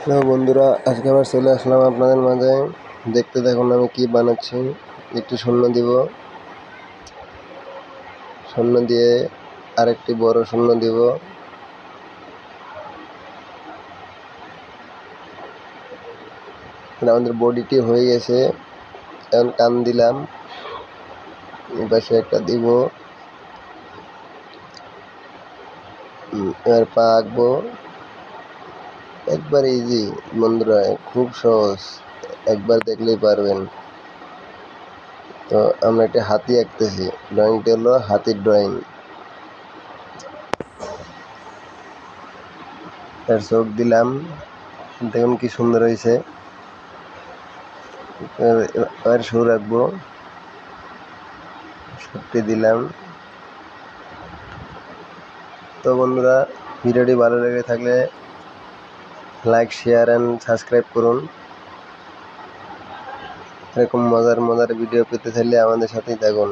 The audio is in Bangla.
হ্যালো বন্ধুরা, আজকে আবার চলে আসলাম আপনাদের মাঝে। দেখতে দেখুন আমি কি বানাচ্ছি। একটি শূন্য দিব, শূন্য দিয়ে আরেকটি বড় শূন্য দিব, আমাদের বডিটি হয়ে গেছে। এখন কান দিলাম, পাশে একটা দিব, এবার পা আঁকবো। একবার ইজি বন্ধুরা, খুব সহজ, একবার দেখলেই পারবেন। তো আমরা একটা হাতি আঁকতেছি, ড্রয়িংটা হলো হাতির ড্রয়িং। তার চোখ দিলাম, দেখুন কি সুন্দর হয়েছে। এবার শু রাখবো, সুরটি দিলাম। তো বন্ধুরা, ভিডিওটি ভালো লেগে থাকলে লাইক, শেয়ার অ্যান্ড সাবস্ক্রাইব করুন। এরকম মজার ভিডিও পেতে চাইলে আমাদের সাথেই থাকুন।